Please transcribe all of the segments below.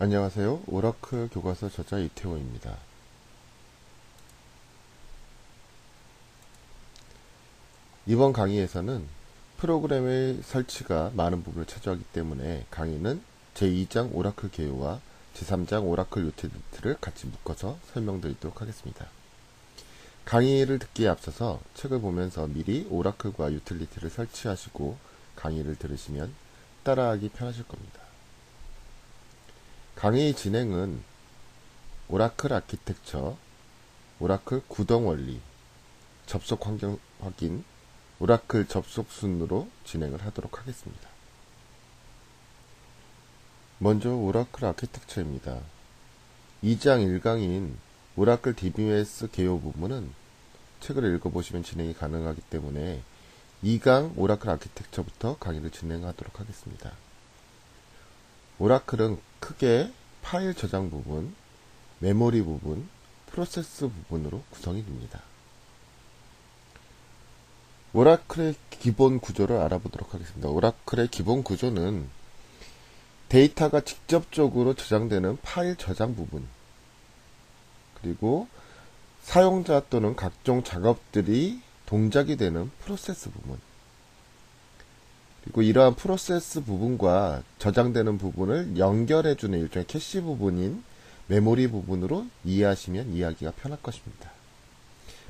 안녕하세요. 오라클 교과서 저자 이태호입니다. 이번 강의에서는 프로그램의 설치가 많은 부분을 차지하기 때문에 강의는 제2장 오라클 개요와 제3장 오라클 유틸리티를 같이 묶어서 설명드리도록 하겠습니다. 강의를 듣기에 앞서서 책을 보면서 미리 오라클과 유틸리티를 설치하시고 강의를 들으시면 따라하기 편하실 겁니다. 강의 진행은 오라클 아키텍처, 오라클 구동 원리, 접속 환경 확인, 오라클 접속 순으로 진행을 하도록 하겠습니다. 먼저 오라클 아키텍처입니다. 2장 1강인 오라클 DBMS 개요 부분은 책을 읽어보시면 진행이 가능하기 때문에 2강 오라클 아키텍처부터 강의를 진행하도록 하겠습니다. 오라클은 크게 파일 저장 부분, 메모리 부분, 프로세스 부분으로 구성이 됩니다. 오라클의 기본 구조를 알아보도록 하겠습니다. 오라클의 기본 구조는 데이터가 직접적으로 저장되는 파일 저장 부분, 그리고 사용자 또는 각종 작업들이 동작이 되는 프로세스 부분, 그리고 이러한 프로세스 부분과 저장되는 부분을 연결해주는 일종의 캐시 부분인 메모리 부분으로 이해하시면 이해하기가 편할 것입니다.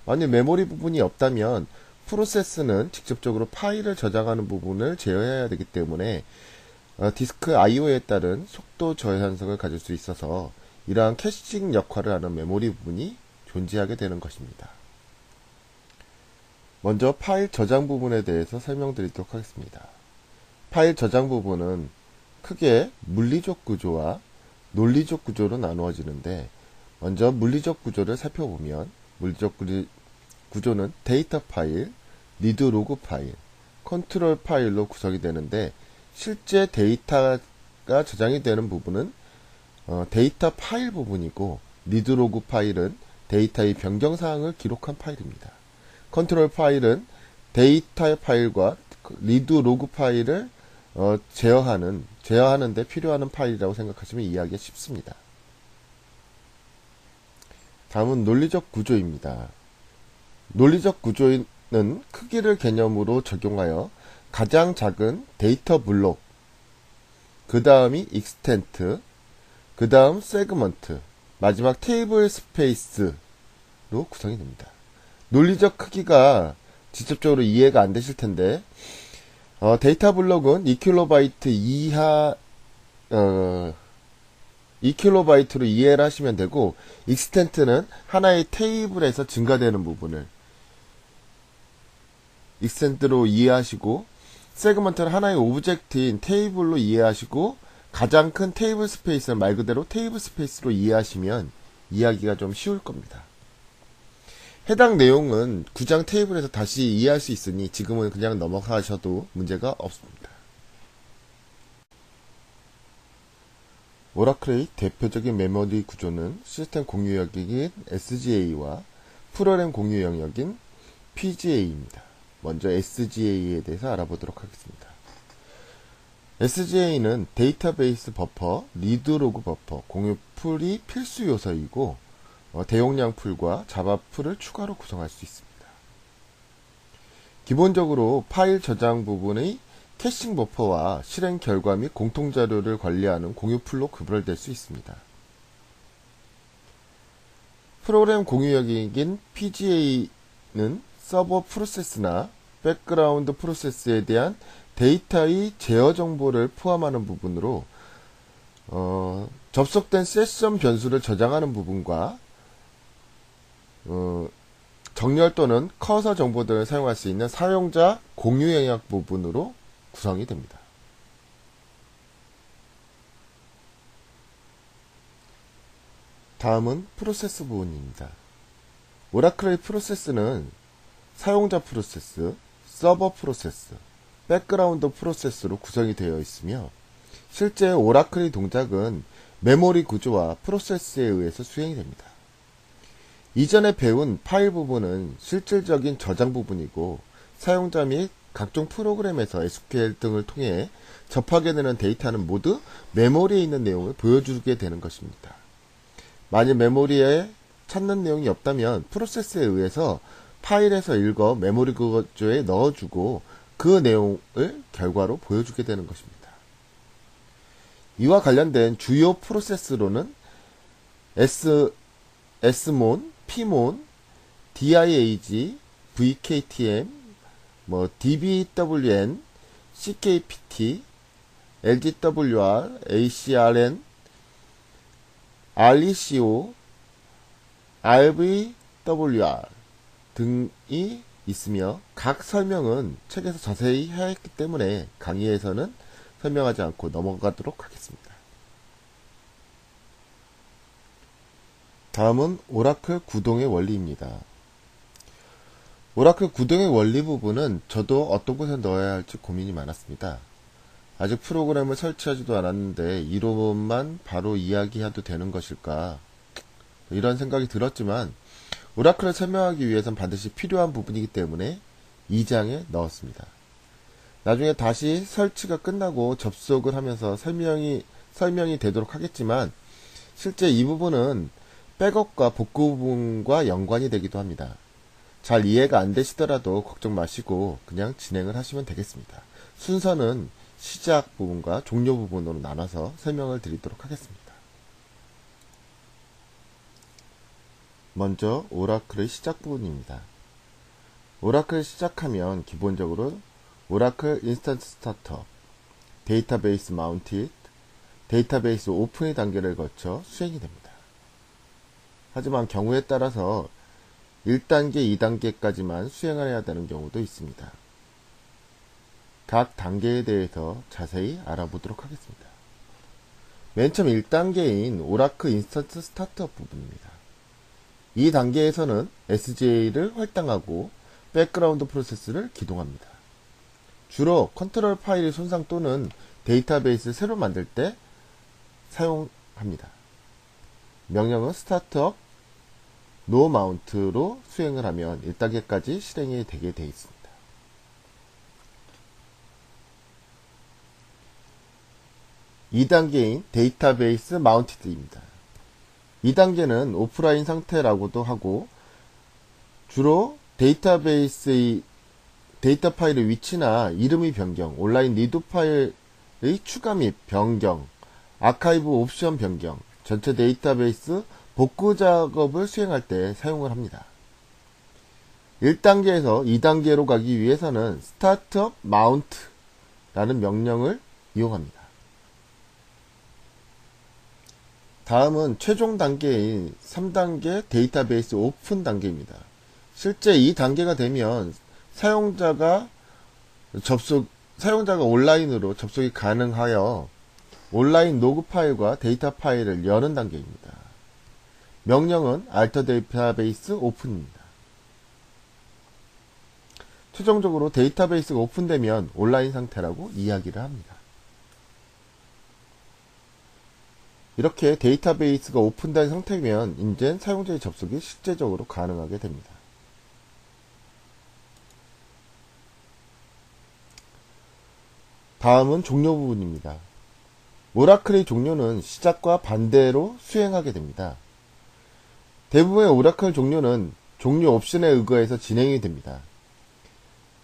만약 메모리 부분이 없다면 프로세스는 직접적으로 파일을 저장하는 부분을 제어해야 되기 때문에 디스크 I/O에 따른 속도 저해상성을 가질 수 있어서 이러한 캐싱 역할을 하는 메모리 부분이 존재하게 되는 것입니다. 먼저 파일 저장 부분에 대해서 설명드리도록 하겠습니다. 파일 저장 부분은 크게 물리적 구조와 논리적 구조로 나누어지는데, 먼저 물리적 구조를 살펴보면 물리적 구조는 데이터 파일, 리드 로그 파일, 컨트롤 파일로 구성이 되는데, 실제 데이터가 저장이 되는 부분은 데이터 파일 부분이고, 리드 로그 파일은 데이터의 변경사항을 기록한 파일입니다. 컨트롤 파일은 데이터 파일과 리드 로그 파일을 제어하는데 필요한 파일이라고 생각하시면 이해하기가 쉽습니다. 다음은 논리적 구조입니다. 논리적 구조는 크기를 개념으로 적용하여 가장 작은 데이터 블록, 그 다음이 익스텐트, 그 다음 세그먼트, 마지막 테이블 스페이스로 구성이 됩니다. 논리적 크기가 직접적으로 이해가 안 되실 텐데, 데이터 블록은 2KB 이하, 2KB로 이해를 하시면 되고, 익스텐트는 하나의 테이블에서 증가되는 부분을 익스텐트로 이해하시고, 세그먼트는 하나의 오브젝트인 테이블로 이해하시고, 가장 큰 테이블 스페이스는 말 그대로 테이블 스페이스로 이해하시면 이해하기가 좀 쉬울 겁니다. 해당 내용은 9장 테이블에서 다시 이해할 수 있으니 지금은 그냥 넘어가셔도 문제가 없습니다. 오라클의 대표적인 메모리 구조는 시스템 공유 영역인 SGA와 프로그램 공유 영역인 PGA입니다. 먼저 SGA에 대해서 알아보도록 하겠습니다. SGA는 데이터베이스 버퍼, 리드 로그 버퍼, 공유 풀이 필수 요소이고, 대용량 풀과 자바 풀을 추가로 구성할 수 있습니다. 기본적으로 파일 저장 부분의 캐싱 버퍼와 실행 결과 및 공통 자료를 관리하는 공유 풀로 구별될 수 있습니다. 프로그램 공유 영역인 PGA는 서버 프로세스나 백그라운드 프로세스에 대한 데이터의 제어 정보를 포함하는 부분으로 접속된 세션 변수를 저장하는 부분과 정렬 또는 커서 정보들을 사용할 수 있는 사용자 공유 영역 부분으로 구성이 됩니다. 다음은 프로세스 부분입니다. 오라클의 프로세스는 사용자 프로세스, 서버 프로세스, 백그라운드 프로세스로 구성이 되어 있으며, 실제 오라클의 동작은 메모리 구조와 프로세스에 의해서 수행이 됩니다. 이전에 배운 파일 부분은 실질적인 저장 부분이고, 사용자 및 각종 프로그램에서 SQL 등을 통해 접하게 되는 데이터는 모두 메모리에 있는 내용을 보여주게 되는 것입니다. 만일 메모리에 찾는 내용이 없다면 프로세스에 의해서 파일에서 읽어 메모리 구조에 넣어주고 그 내용을 결과로 보여주게 되는 것입니다. 이와 관련된 주요 프로세스로는 SMON, PMON, DIAG, VKTM, DBWN, CKPT, LGWR, ACRN, RECO, RVWR 등이 있으며 각 설명은 책에서 자세히 해야 했기 때문에 강의에서는 설명하지 않고 넘어가도록 하겠습니다. 다음은 오라클 구동의 원리입니다. 오라클 구동의 원리 부분은 저도 어떤 곳에 넣어야 할지 고민이 많았습니다. 아직 프로그램을 설치하지도 않았는데 이론만 바로 이야기해도 되는 것일까? 이런 생각이 들었지만 오라클을 설명하기 위해선 반드시 필요한 부분이기 때문에 2장에 넣었습니다. 나중에 다시 설치가 끝나고 접속을 하면서 설명이 되도록 하겠지만 실제 이 부분은 백업과 복구 부분과 연관이 되기도 합니다. 잘 이해가 안 되시더라도 걱정 마시고 그냥 진행을 하시면 되겠습니다. 순서는 시작 부분과 종료 부분으로 나눠서 설명을 드리도록 하겠습니다. 먼저 오라클의 시작 부분입니다. 오라클 시작하면 기본적으로 오라클 인스턴스 스타터, 데이터베이스 마운티드, 데이터베이스 오픈의 단계를 거쳐 수행이 됩니다. 하지만 경우에 따라서 1단계, 2단계까지만 수행을 해야 되는 경우도 있습니다. 각 단계에 대해서 자세히 알아보도록 하겠습니다. 맨 처음 1단계인 오라클 인스턴스 스타트업 부분입니다. 이 단계에서는 SJ를 활당하고 백그라운드 프로세스를 기동합니다. 주로 컨트롤 파일의 손상 또는 데이터베이스 새로 만들 때 사용합니다. 명령은 스타트업 노 마운트로 수행을 하면 1단계까지 실행이 되게 되어 있습니다. 2단계인 데이터베이스 마운티드입니다. 2단계는 오프라인 상태라고도 하고 주로 데이터베이스의 데이터 파일의 위치나 이름의 변경, 온라인 리드 파일의 추가 및 변경, 아카이브 옵션 변경, 전체 데이터베이스 복구 작업을 수행할 때 사용을 합니다. 1단계에서 2단계로 가기 위해서는 스타트업 마운트라는 명령을 이용합니다. 다음은 최종 단계인 3단계 데이터베이스 오픈 단계입니다. 실제 이 단계가 되면 사용자가 온라인으로 접속이 가능하여 온라인 로그 파일과 데이터 파일을 여는 단계입니다. 명령은 alter 데이터베이스 오픈입니다. 최종적으로 데이터베이스가 오픈되면 온라인 상태라고 이야기를 합니다. 이렇게 데이터베이스가 오픈된 상태면 이제 사용자의 접속이 실제적으로 가능하게 됩니다. 다음은 종료 부분입니다. 오라클의 종료는 시작과 반대로 수행하게 됩니다. 대부분의 오라클 종료는 종료 옵션에 의거해서 진행이 됩니다.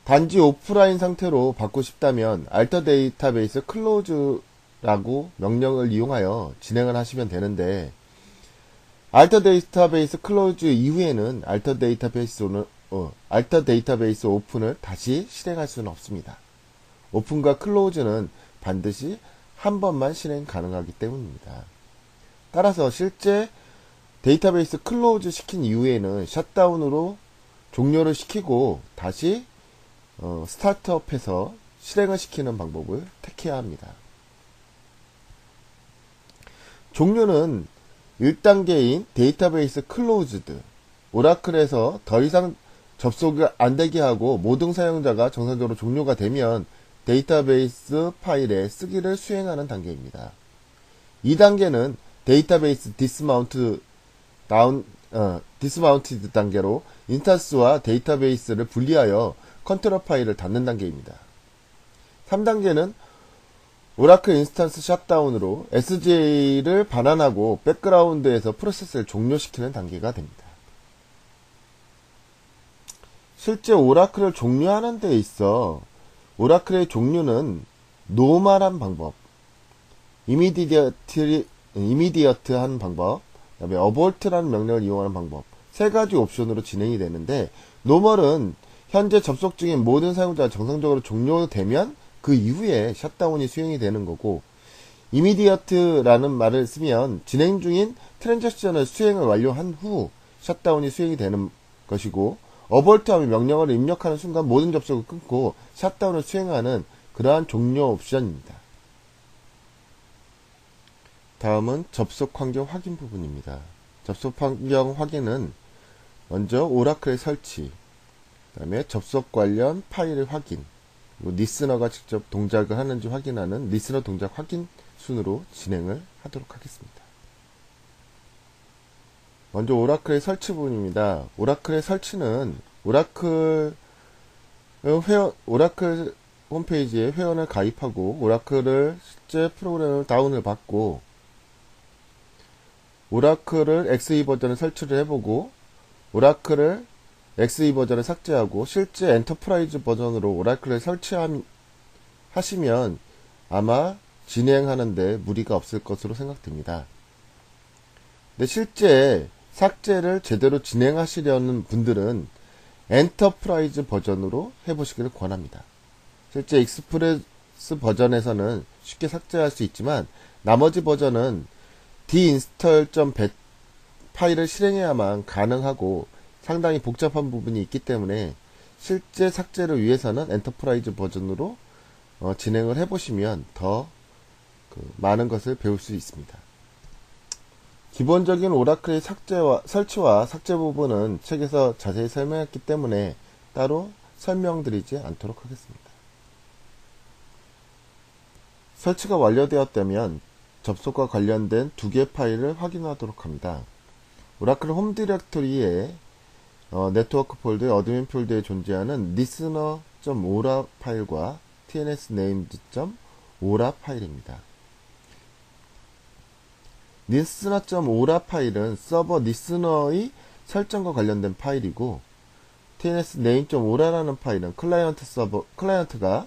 단지 오프라인 상태로 받고 싶다면 alter 데이터베이스 클로즈라고 명령을 이용하여 진행을 하시면 되는데 alter 데이터베이스 클로즈 이후에는 alter 데이터베이스 오픈을 다시 실행할 수는 없습니다. 오픈과 클로즈는 반드시 한 번만 실행 가능하기 때문입니다. 따라서 실제 데이터베이스 클로즈 시킨 이후에는 셧다운으로 종료를 시키고 다시 스타트업해서 실행을 시키는 방법을 택해야 합니다. 종료는 1단계인 데이터베이스 클로즈드, 오라클에서 더 이상 접속이 안되게 하고 모든 사용자가 정상적으로 종료가 되면 데이터베이스 파일의 쓰기를 수행하는 단계입니다. 2단계는 데이터베이스 디스마운티드 단계로 인스턴스와 데이터베이스를 분리하여 컨트롤 파일을 닫는 단계입니다. 3단계는 오라클 인스턴스 셧다운으로 SJ를 반환하고 백그라운드에서 프로세스를 종료시키는 단계가 됩니다. 실제 오라클을 종료하는 데 있어 오라클의 종류는 노멀한 방법, 이미디어트한 방법, 그 다음에 어볼트라는 명령을 이용하는 방법, 세 가지 옵션으로 진행이 되는데, 노멀은 현재 접속 중인 모든 사용자가 정상적으로 종료되면 그 이후에 셧다운이 수행이 되는 거고, 이미디어트라는 말을 쓰면 진행 중인 트랜잭션을 수행을 완료한 후 셧다운이 수행이 되는 것이고, 어볼트하면 명령어를 입력하는 순간 모든 접속을 끊고 셧다운을 수행하는 그러한 종료 옵션입니다. 다음은 접속 환경 확인 부분입니다. 접속 환경 확인은 먼저 오라클의 설치, 그 다음에 접속 관련 파일의 확인, 그리고 리스너가 직접 동작을 하는지 확인하는 리스너 동작 확인 순으로 진행을 하도록 하겠습니다. 먼저 오라클의 설치 부분입니다. 오라클의 설치는 오라클 홈페이지에 회원을 가입하고 오라클을 실제 프로그램을 다운을 받고 오라클을 XE 버전을 설치를 해보고 오라클을 XE 버전을 삭제하고 실제 엔터프라이즈 버전으로 오라클을 설치하시면 아마 진행하는데 무리가 없을 것으로 생각됩니다. 근데 실제 삭제를 제대로 진행하시려는 분들은 엔터프라이즈 버전으로 해보시기를 권합니다. 실제 익스프레스 버전에서는 쉽게 삭제할 수 있지만 나머지 버전은 deinstall.bat 파일을 실행해야만 가능하고 상당히 복잡한 부분이 있기 때문에 실제 삭제를 위해서는 엔터프라이즈 버전으로 진행을 해보시면 더 많은 것을 배울 수 있습니다. 기본적인 오라클의 설치와 삭제 부분은 책에서 자세히 설명했기 때문에 따로 설명드리지 않도록 하겠습니다. 설치가 완료되었다면 접속과 관련된 두 개의 파일을 확인하도록 합니다. 오라클 홈 디렉토리의 네트워크 폴더의 어드민 폴더에 존재하는 listener.ora 파일과 tnsnamed.ora 파일입니다. listener.ora 파일은 서버 listener의 설정과 관련된 파일이고 tnsname.ora라는 파일은 클라이언트가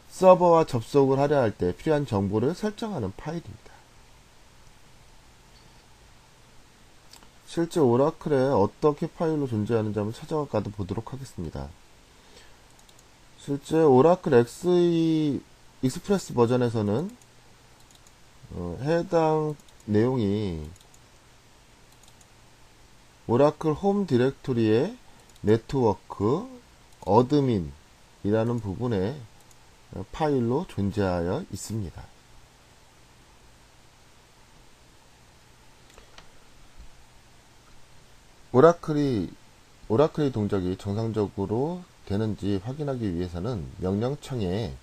서버와 접속을 하려 할 때 필요한 정보를 설정하는 파일입니다. 실제 오라클에 어떻게 파일로 존재하는지 한번 찾아가 보도록 하겠습니다. 실제 오라클 XE 익스프레스 버전에서는 해당 내용이 오라클 홈 디렉토리의 네트워크 어드민이라는 부분에 파일로 존재하여 있습니다. 오라클의 동작이 정상적으로 되는지 확인하기 위해서는 명령창에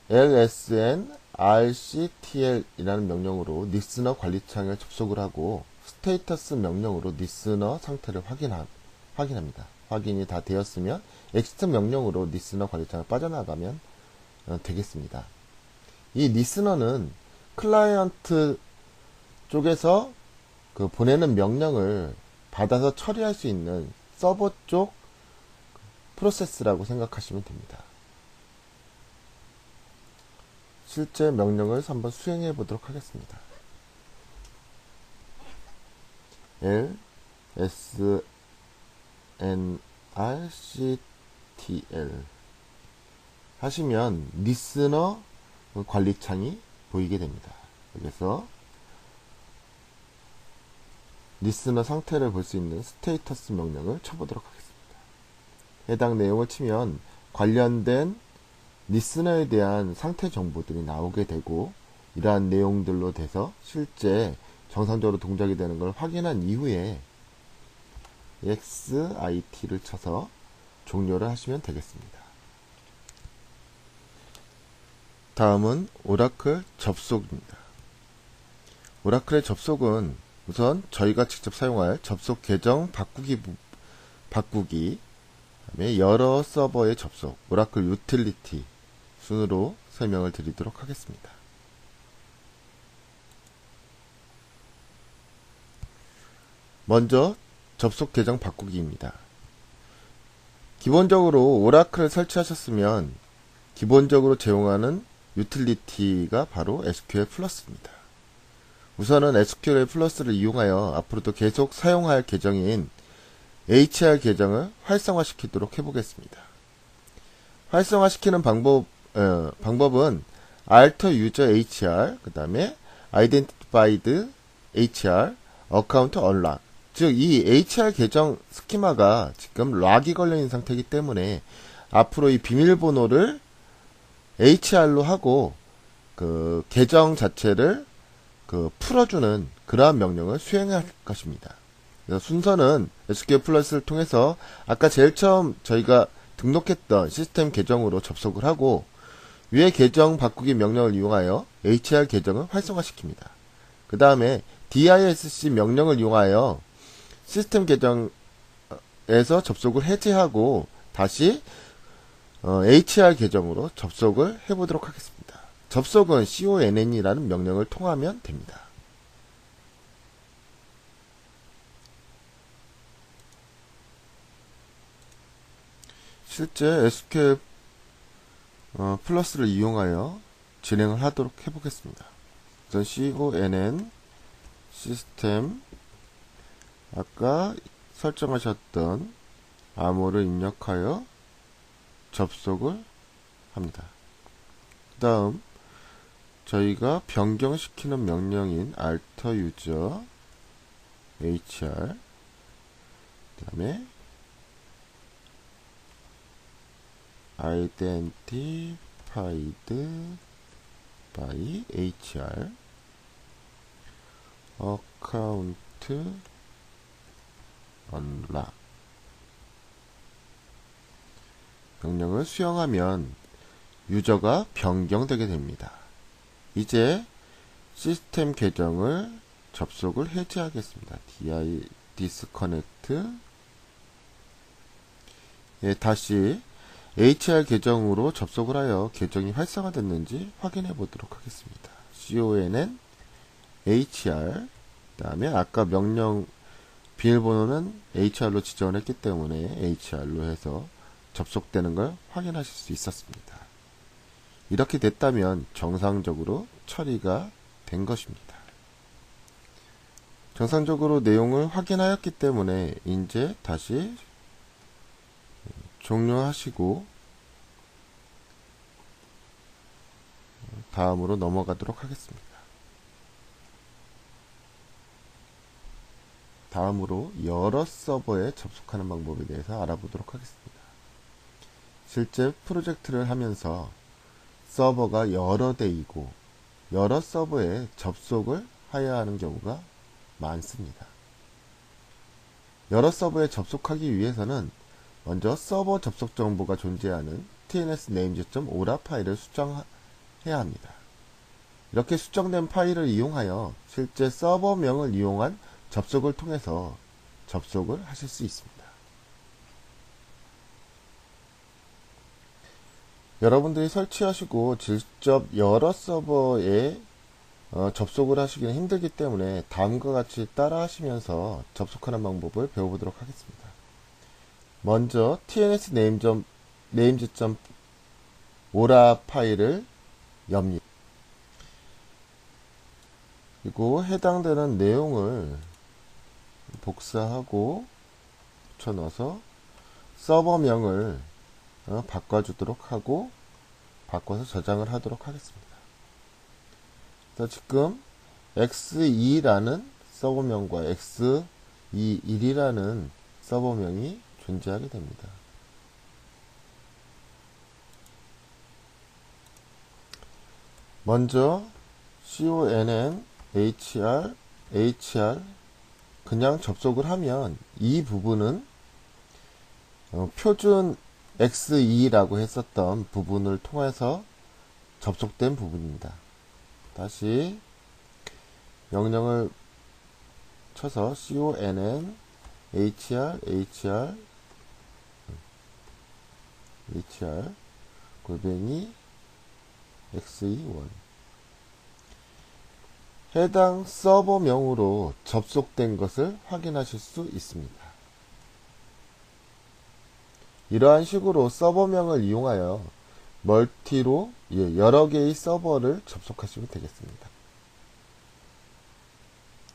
lsn rctl 이라는 명령으로 리스너 관리창에 접속을 하고 스테이터스 명령으로 리스너 상태를 확인합니다. 확인이 다 되었으면 exit 명령으로 리스너 관리창을 빠져나가면 되겠습니다. 이 리스너는 클라이언트 쪽에서 보내는 명령을 받아서 처리할 수 있는 서버 쪽 프로세스라고 생각하시면 됩니다. 실제 명령을 한번 수행해 보도록 하겠습니다. lsnrctl 하시면 리스너 관리창이 보이게 됩니다. 여기서 리스너 상태를 볼 수 있는 스테이터스 명령을 쳐보도록 하겠습니다. 해당 내용을 치면 관련된 리스너에 대한 상태 정보들이 나오게 되고 이러한 내용들로 돼서 실제 정상적으로 동작이 되는 걸 확인한 이후에 exit를 쳐서 종료를 하시면 되겠습니다. 다음은 오라클 접속입니다. 오라클의 접속은 우선 저희가 직접 사용할 접속 계정 바꾸기 바꾸기, 그다음에 여러 서버의 접속, 오라클 유틸리티 순으로 설명을 드리도록 하겠습니다. 먼저 접속 계정 바꾸기입니다. 기본적으로 오라클을 설치하셨으면 기본적으로 제공하는 유틸리티가 바로 SQL 플러스입니다. 우선은 SQL 플러스를 이용하여 앞으로도 계속 사용할 계정인 HR 계정을 활성화시키도록 해보겠습니다. 활성화시키는 방법은 alter user HR, 그 다음에 identified HR, account unlock. 즉, 이 HR 계정 스키마가 지금 락이 걸려있는 상태이기 때문에 앞으로 이 비밀번호를 HR로 하고 그 계정 자체를 풀어주는 그러한 명령을 수행할 것입니다. 그래서 순서는 SQL 플러스를 통해서 아까 제일 처음 저희가 등록했던 시스템 계정으로 접속을 하고 위에 계정 바꾸기 명령을 이용하여 HR 계정을 활성화시킵니다. 그 다음에 DISC 명령을 이용하여 시스템 계정에서 접속을 해제하고 다시 HR 계정으로 접속을 해보도록 하겠습니다. 접속은 CONN이라는 명령을 통하면 됩니다. 실제 SQL 플러스를 이용하여 진행을 하도록 해보겠습니다. 우선 CONN 시스템 아까 설정하셨던 암호를 입력하여 접속을 합니다. 그 다음 저희가 변경시키는 명령인 alter user HR 그 다음에 identified by HR account unlock 명령을 수행하면 유저가 변경되게 됩니다. 이제 시스템 계정을 접속을 해제하겠습니다. disconnect 다시 HR 계정으로 접속을 하여 계정이 활성화됐는지 확인해 보도록 하겠습니다. CONN HR 그 다음에 아까 명령 비밀번호는 HR로 지정을 했기 때문에 HR로 해서 접속되는 걸 확인하실 수 있었습니다. 이렇게 됐다면 정상적으로 처리가 된 것입니다. 정상적으로 내용을 확인하였기 때문에 이제 다시 종료하시고 다음으로 넘어가도록 하겠습니다. 다음으로 여러 서버에 접속하는 방법에 대해서 알아보도록 하겠습니다. 실제 프로젝트를 하면서 서버가 여러 대이고 여러 서버에 접속을 해야 하는 경우가 많습니다. 여러 서버에 접속하기 위해서는 먼저 서버 접속 정보가 존재하는 tns-name.ora 파일을 수정해야 합니다. 이렇게 수정된 파일을 이용하여 실제 서버명을 이용한 접속을 통해서 접속을 하실 수 있습니다. 여러분들이 설치하시고 직접 여러 서버에 접속을 하시기는 힘들기 때문에 다음과 같이 따라 하시면서 접속하는 방법을 배워보도록 하겠습니다. 먼저 tns-names.ora 파일을 엽니다. 그리고 해당되는 내용을 복사하고 붙여넣어서 서버명을 바꿔주도록 하고 바꿔서 저장을 하도록 하겠습니다. 지금 x2라는 서버명과 x21이라는 서버명이 존재하게 됩니다. 먼저 conn HR 그냥 접속을 하면 이 부분은 표준 x2라고 했었던 부분을 통해서 접속된 부분입니다. 다시 명령을 쳐서 conn HR hr 골뱅이 xe1 해당 서버명으로 접속된 것을 확인하실 수 있습니다. 이러한 식으로 서버명을 이용하여 멀티로 여러 개의 서버를 접속하시면 되겠습니다.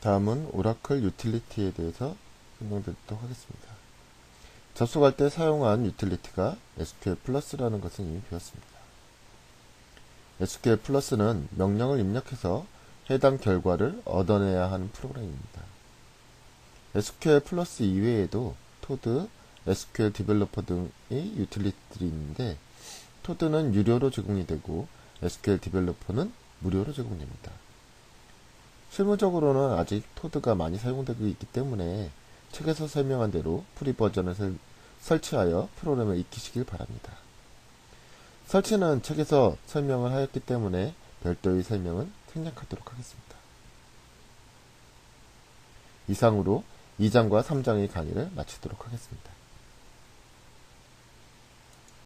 다음은 오라클 유틸리티에 대해서 설명드리도록 하겠습니다. 접속할 때 사용한 유틸리티가 SQL 플러스라는 것은 이미 배웠습니다. SQL 플러스는 명령을 입력해서 해당 결과를 얻어내야 하는 프로그램입니다. SQL 플러스 이외에도 토드, SQL 디벨로퍼 등의 유틸리티들이 있는데 토드는 유료로 제공이 되고 SQL 디벨로퍼는 무료로 제공됩니다. 실무적으로는 아직 토드가 많이 사용되고 있기 때문에 책에서 설명한 대로 프리 버전을 설치하여 프로그램을 익히시길 바랍니다. 설치는 책에서 설명을 하였기 때문에 별도의 설명은 생략하도록 하겠습니다. 이상으로 2장과 3장의 강의를 마치도록 하겠습니다.